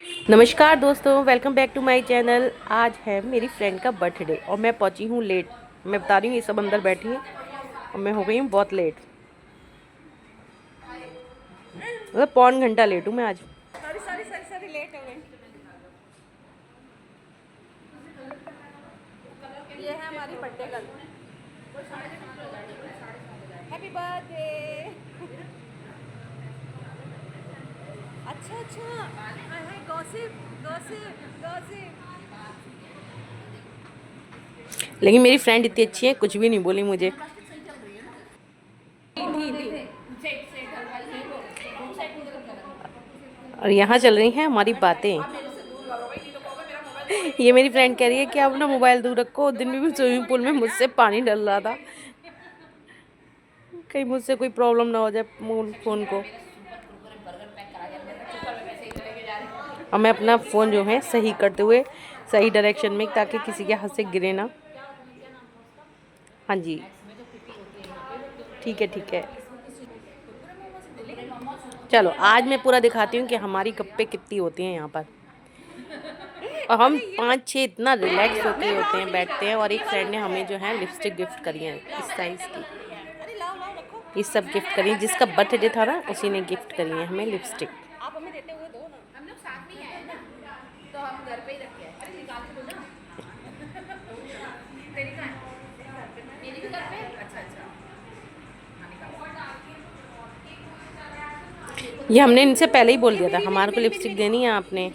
नमस्कार दोस्तों, welcome back to my channel. आज है मेरी फ्रेंड का बर्थडे और मैं पहुंची हूँ लेट। मैं बता रही हूँ, ये सब अंदर बैठी हैं और मैं हो गई हूँ बहुत लेट। मतलब पौन घंटा लेट हूँ मैं आज। Sorry sorry sorry sorry late हो गई। ये है हमारी बर्थडे गर्ल। Happy birthday. अच्छा अच्छा, हाय हाय, गॉसिप गॉसिप गॉसिप। लेकिन मेरी फ्रेंड इतनी अच्छी है, कुछ भी नहीं बोली मुझे। और यहाँ चल रही हैं हमारी बातें। ये मेरी फ्रेंड कह रही है कि आप अपना मोबाइल दूर रखो। दिन में भी स्विमिंग पूल में मुझसे पानी डल रहा था, कहीं मुझसे कोई प्रॉब्लम ना हो जाए फ़ोन को। और मैं अपना फ़ोन जो है सही करते हुए सही डायरेक्शन में, ताकि किसी के हाथ से गिरे ना। हाँ जी, ठीक है ठीक है। चलो आज मैं पूरा दिखाती हूँ कि हमारी गप्पे कितनी होती हैं यहाँ पर। और हम 5-6 इतना रिलैक्स होके होते हैं, बैठते हैं। और एक फ्रेंड ने हमें जो है लिपस्टिक गिफ्ट करी है इस साइज़ की। अरे लाओ लाओ रखो। ये सब गिफ्ट करी है, जिसका बर्थडे था ना उसी ने गिफ्ट करी है हमें लिपस्टिक। आप हमें देते हुए दो ना। हम लोग साथ में ही आए ना, तो हम घर पे ही रखे हैं। अरे निकाल के दो ना। तेरी कहाँ है? मेरी भी घर पे। अच्छा अच्छा, हाँ निकालो। ये हमने इनसे पहले ही बोल दिया था, हमारे को लिपस्टिक देनी है आपने।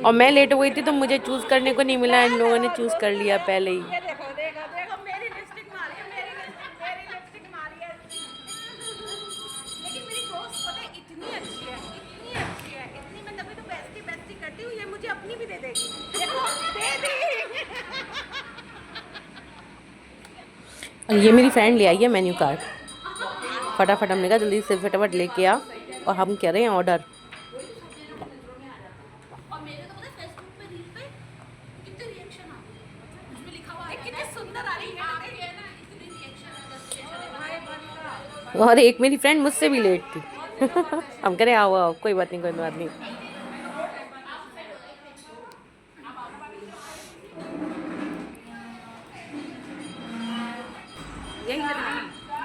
और मैं लेट हो गई थी तो मुझे चूज़ करने को नहीं मिला, इन लोगों ने चूज़ कर लिया पहले ही। ये देखो देखो देखो, मेरी लिपस्टिक मारी है, मेरी लिपस्टिक मारी है। लेकिन मेरी दोस्त पता है इतनी अच्छी है, इतनी अच्छी है, इतनी, मैं तभी तो बेस्टी बेस्टी करती हूँ, ये मुझे अपनी भी दे देगी। देखो दे दी। और ये मेरी फ्रेंड ले आई है मेन्यू कार्ड। फटाफट हमने कहा जल्दी से फटाफट लेके आ। और हम कह रहे हैं ऑर्डर। और मेरे तो पता है फेसबुक पे रील पे कितने रिएक्शन आते हैं, उसमें लिखा हुआ है कितनी सुंदर आ रही है आपके, है ना, इतने रिएक्शन है, 10 रिएक्शन है भाई बन और एक मेरी फ्रेंड मुझसे भी लेट थी। हम कह रहे आओ आओ, कोई बात नहीं कोई बात नहीं।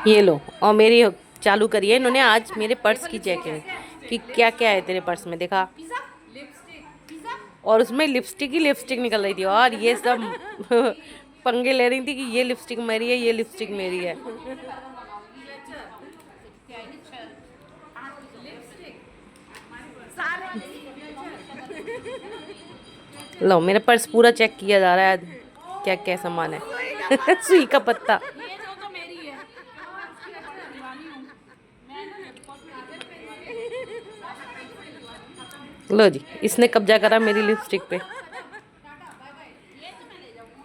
ये लो। और मेरी चालू करी है इन्होंने आज मेरे पर्स की चेकिंग, कि क्या क्या है तेरे पर्स में, देखा। Pizza, lipstick, pizza. और उसमें लिपस्टिक ही लिपस्टिक निकल रही थी, और ये सब पंगे ले रही थी कि ये लिपस्टिक मेरी है, ये लिपस्टिक मेरी है। लो, मेरा पर्स पूरा चेक किया जा रहा है, क्या क्या सामान है। सुई का पत्ता। ये जो तो मेरी है। दीवानी हूँ मैं ना, लो जी, इसने कब्जा करा मेरी लिपस्टिक पे। ये तो मैं ले जाऊंगी।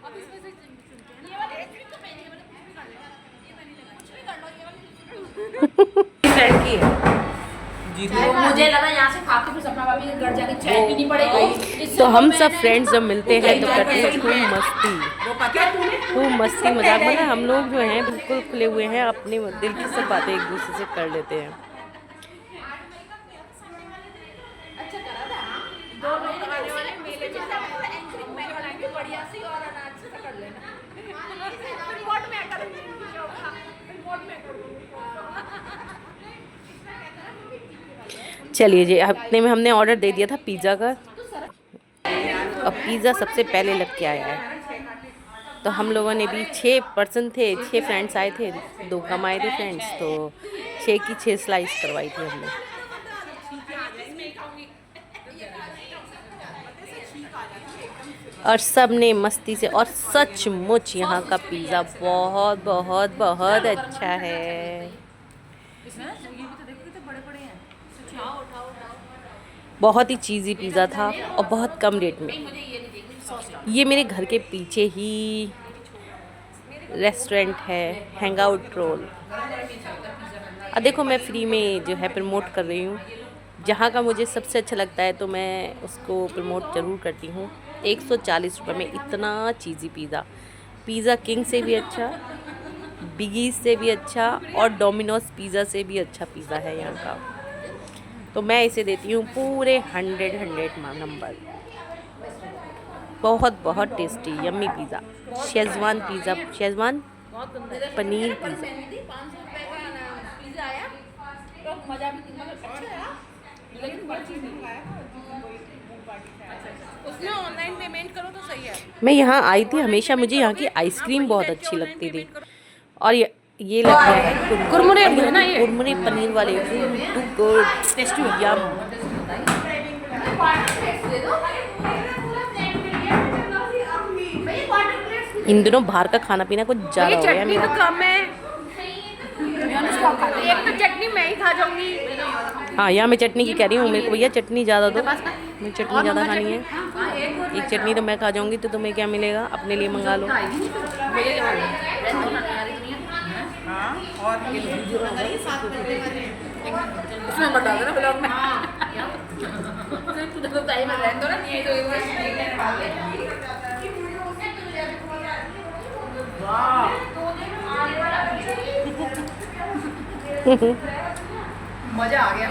अब इसमें से चुनते हैं ना, ये वाली लिपस्टिक तो मेरी है, मतलब कुछ भी कर लेना, ये मैं नहीं लगाई, कुछ भी कर लो, ये वाली लिपस्टिक फ्रेंड की है। तो मुझे लगा यहाँ से खा के फिर सपना भाभी के घर जाके चाय पीनी पड़ेगी, इससे तो हम सब मैंने फ्रेंड्स जब मिलते हैं तो करते हैं खूब मस्ती, खूब मस्ती मजाक। मतलब हम लोग जो हैं बिल्कुल खुले हुए हैं, अपने दिल की सब बातें एक दूसरे से कर लेते हैं। अच्छा करा था। दो लोग आने वाले मेले में एंकरिंग मैं बनाएंगे बढ़िया सी, और अनाज से कर लेना। रिपोर्ट मैं करूंगी इनकी शो का, रिपोर्ट मैं करूंगी। चलिए जी, हफ्ते में हमने ऑर्डर दे दिया था पिज़्ज़ा का। और पिज़्ज़ा सबसे पहले लग के आया है। तो हम लोगों ने भी 6 पर्सन थे, 6 फ्रेंड्स आए थे, 2 कम आए थे फ्रेंड्स, तो 6 की 6 स्लाइस करवाई थी हमने। और सब ने मस्ती से, और सचमुच यहाँ का पिज़्ज़ा बहुत बहुत बहुत अच्छा है। इसमें ना ये भी तो देखो कितने बड़े बड़े हैं। उठाओ उठाओ उठाओ। बहुत ही चीज़ी पिज़्ज़ा था और बहुत कम रेट में। मुझे ये नहीं देखनी, सॉस डाल। ये मेरे घर के पीछे ही रेस्टोरेंट है, हैंग आउट रोल। और देखो मैं फ्री में जो है प्रमोट कर रही हूँ। जहाँ का मुझे सबसे अच्छा लगता है तो मैं उसको प्रमोट ज़रूर करती हूँ। 140 रुपये में इतना चीज़ी पिज़्ज़ा, पिज़्ज़ा किंग से भी अच्छा, बिगीज से भी अच्छा, और डोमिनोज पिज़्ज़ा से भी अच्छा पिज़्ज़ा है यहाँ का। तो मैं इसे देती हूँ पूरे 100 नंबर। बहुत बहुत tasty yummy pizza, schezwan pizza, schezwan paneer pizza. 500 रुपए का पिज़्ज़ा आया तो मज़ा भी मतलब अच्छा है, लेकिन बड़ी चीज़ नहीं खाया। उसमें ऑनलाइन पेमेंट करो तो सही है। मैं यहाँ आई थी हमेशा, मुझे यहाँ की आइसक्रीम बहुत अच्छी लगती थी। और ये लगता है कुरमुरे है ना ये, कुरमुरे पनीर वाले, टू गुड टेस्टी यम। इन दिनों बाहर का खाना पीना कुछ ज़्यादा हो गया है मेरा। कम है, एक तो चटनी मैं ही खा जाऊंगी। हाँ, यहाँ मैं चटनी की कह रही हूँ, मेरे को भैया चटनी ज़्यादा दो, मुझे चटनी ज़्यादा खानी है। एक चटनी तो मैं खा जाऊंगी, तो तुम्हें क्या मिलेगा, अपने लिए मंगा लो। मजा आ गया।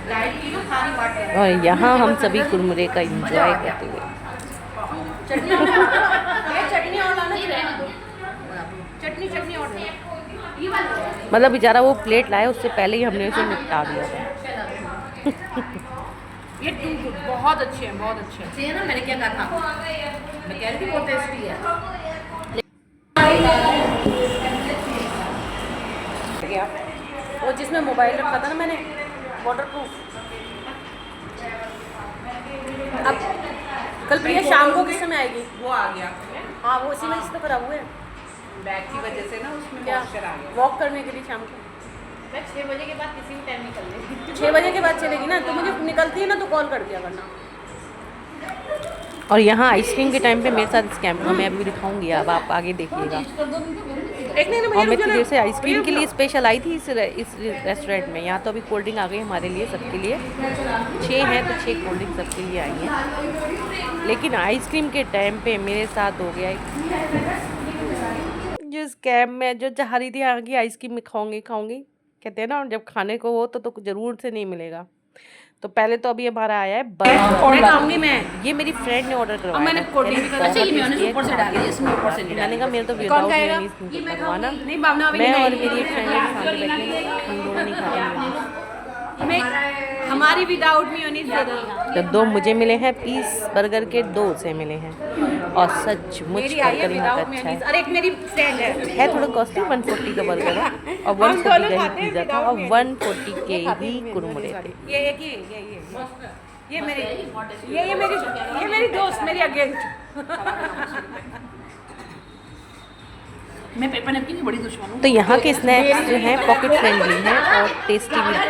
लाइट की ना खानी बात। और यहाँ हम सभी कुरमुरे का एंजॉय करते हुए। चटनी ये चटनी और लाना ही रहना दो। चटनी और मतलब बेचारा वो प्लेट लाया, उससे पहले ही हमने उसे निपटा दिया था। ये टू गुड, बहुत अच्छे हैं, बहुत अच्छे हैं ना। मैंने क्या कहा था, मैं कह रही थी बहुत टेस्टी है। वो जिसमें मोबाइल रखा था ना मैंने, वाटरप्रूफ, अब कल प्रिया शाम को किस समय आएगी? वो आ गया हाँ, वो इसी वजह से तो खराब हुए, बैग की वजह से ना, उसमें क्या मॉइस्चर आ गया। वॉक करने के लिए शाम को। मैं 6 बजे के बाद किसी भी टाइम निकल लेगी। 6 बजे के बाद चलेगी ना, तो मुझे निकलती है ना तो कॉल कर दिया करना। और यहाँ आइसक्रीम के टाइम पे मेरे साथ स्कैम हुआ, मैं अभी दिखाऊंगी, अब आप आगे देखिएगा। एक नहीं ना और भैया, मैं रुक इतनी जाना। देर से आइसक्रीम के लिए स्पेशल आई थी इस रेस्टोरेंट में। यहाँ तो अभी कोल्ड ड्रिंक आ गई हमारे लिए, सबके लिए 6 हैं, तो 6 कोल्ड ड्रिंक सबके लिए आई हैं। लेकिन आइसक्रीम के टाइम पे मेरे साथ हो गया जो स्कैम में, जो चाह रही थी यहाँ की आइसक्रीम में खाऊंगी, कहते हैं ना जब खाने को हो तो ज़रूर से नहीं मिलेगा। तो पहले तो अभी हमारा आया है बर्गर। मैं खाऊंगी मैं। ये मेरी फ्रेंड ने ऑर्डर करवाया। मैंने था, कोल्ड ड्रिंक भी कहती अच्छा, ये बहुत मैंने tasty ऊपर से डाल दिया, इसमें ऊपर से नहीं मैंने कहा मेरे तो कौन विदाउट खाएगा? मेयोनीज बनवाना। नहीं भावना अभी मैं नहीं और खाएगी। मेरी एक फ्रेंड है सामने बैठी है, हम दोनों नहीं खाते। मैं हमारी विदाउट मेयोनीज दे दो। तो 2 मुझे मिले हैं पीस बर्गर के, 2 उसे मिले हैं। और सचमुच मेरी आई है बर्गर यहाँ का विदाउट अच्छा मेयोनीज। है। अरे एक मेरी फ्रेंड है थोड़ा कॉस्टली, 140 का बर्गर है और 140 का ही पिज़्ज़ा था और 140 के ही कुरमुरे थे। ये एक ये मेरी दोस्त, मेरी अगेंस्ट। मैं पेपर नैपकिन की बड़ी दुश्मन हूँ। तो यहाँ के स्नैक्स जो हैं पॉकेट फ्रेंडली हैं और टेस्टी भी बहुत है।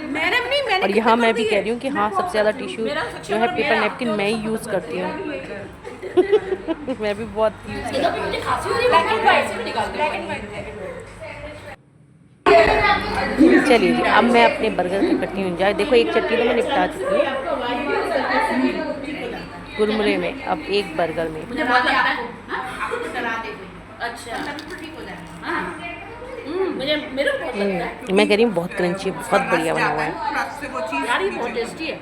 मैंने और यहाँ मैं भी कह रही हूँ कि हाँ, सबसे ज़्यादा टिश्यू जो है पेपर नैपकिन मैं ही यूज़ करती हूँ। मैं भी बहुत यूज़ करती हूँ। चलिए जी, अब मैं अपने बर्गर की करती हूँ एंजॉय। देखो, एक चटनी तो मैं निपटा चुकी हूँ कुरमुरे में, अब एक बर्गर में। मुझे बहुत लगता है आपको चला दे। अच्छा, ठीक हो जाएगा। मुझे मेरे को बहुत लगता है। मैं कह रही हूँ बहुत क्रंची, बहुत बढ़िया बना हुआ है। यार ये बहुत टेस्टी है।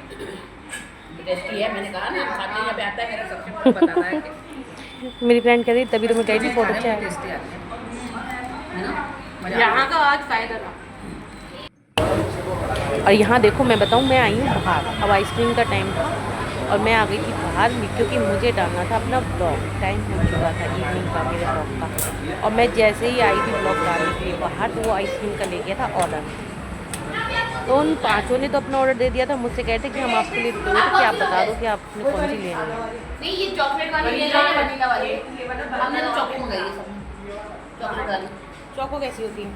टेस्टी है, मैंने कहा ना, खाते हैं जब आता है मेरा सबसे बताना है कि मेरी फ्रेंड कह रही तभी तो मैं कह रही थी बहुत अच्छा है। टेस्टी है ना, यहाँ का आज फायदा था। और यहाँ देखो, मैं बताऊँ, मैं आई हूँ बाहर, अब आइसक्रीम का टाइम था और मैं आ गई थी बाहर क्योंकि मुझे डालना था अपना ब्लॉग। टाइम हो चुका था इवनिंग का मेरे ब्लॉग का। और मैं जैसे ही आई थी ब्लॉग डालने के लिए बाहर, तो वो आइसक्रीम का ले गया था ऑर्डर। तो उन 5 ने तो अपना ऑर्डर दे दिया था। मुझसे कहते कि हम आपके लिए रुके हुए थे कि आप बता दो कि आपने कौन सी लेनी है। नहीं, ये चॉकलेट वाली है या वनीला वाली? हमने तो चॉको मंगाई है सब, चॉकलेट वाली। चॉको कैसी होती है?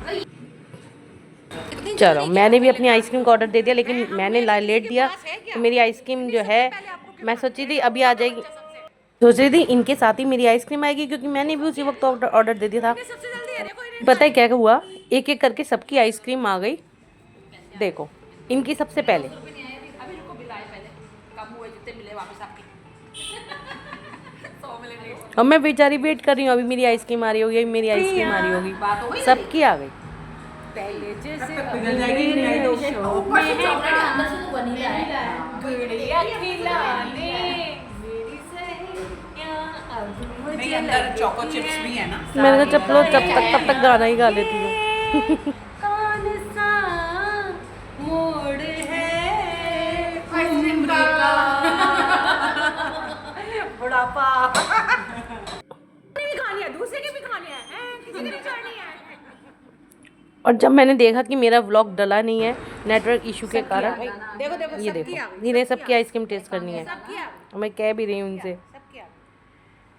चलो, मैंने भी अपनी आइसक्रीम का ऑर्डर दे दिया, लेकिन मैंने लेट दिया तो मेरी आइसक्रीम जो है, मैं सोची थी अभी आ जाएगी, सोच रही थी इनके साथ ही मेरी आइसक्रीम आएगी क्योंकि मैंने भी उसी वक्त ऑर्डर दे दिया था। पता है क्या हुआ, एक एक करके सबकी आइसक्रीम आ गई। देखो, इनकी सबसे पहले। और मैं बेचारी वेट कर रही हूँ, अभी मेरी आइसक्रीम आ रही होगी, अभी मेरी आइसक्रीम आ रही होगी। सबकी आ गई। पहले जैसे पिघल जाएगी नहीं तो ऊपर से चॉकलेट है, अंदर से तो वनीला है। गुड़िया खिलाने मेरी सहेलियां अब नहीं, मुझे अंदर चोको लगती चिप्स हैं। भी है ना। मैंने कहा चपलो तब तक गाना ही गा लेती हूँ। कौन सा मोड़ है आइसक्रीम का। बुढ़ापा भी खानी है, दूसरे की भी खानी है, किसी की भी छोड़नी है। और जब मैंने देखा कि मेरा व्लॉग डला नहीं है नेटवर्क इशू के कारण, देखो देखो ये सबकी देखो आ गई, इन्हें सबकी आइसक्रीम टेस्ट करनी है, सबकी आ गई, और मैं कह भी रही हूँ उनसे। सबकी आ गई।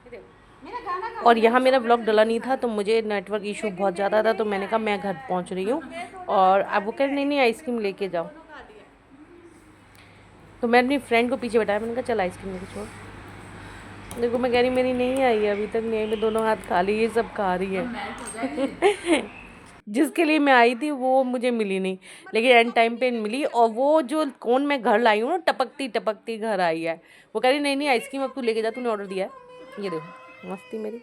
ये देखो मेरा गाना और यहाँ मेरा व्लॉग डला नहीं था तो मुझे नेटवर्क इशू बहुत ज़्यादा था, तो मैंने कहा मैं घर पहुँच रही हूँ, और अब वो कह रहे नहीं आइसक्रीम लेके जाओ। तो मैं अपनी फ्रेंड को पीछे बैठाया, मैंने कहा चल आइसक्रीम लेके छोड़। देखो मैं कह रही मेरी नहीं आई है, अभी तक नहीं आई, मैं दोनों हाथ खा ली, ये सब खा रही है। जिसके लिए मैं आई थी वो मुझे मिली नहीं, लेकिन एंड टाइम पे मिली, और वो जो कौन मैं घर लाई हूँ ना, टपकती टपकती घर आई है। वो कह रही नहीं आइसक्रीम अब तू लेके जा, तूने ऑर्डर दिया है। ये देखो मस्ती मेरी।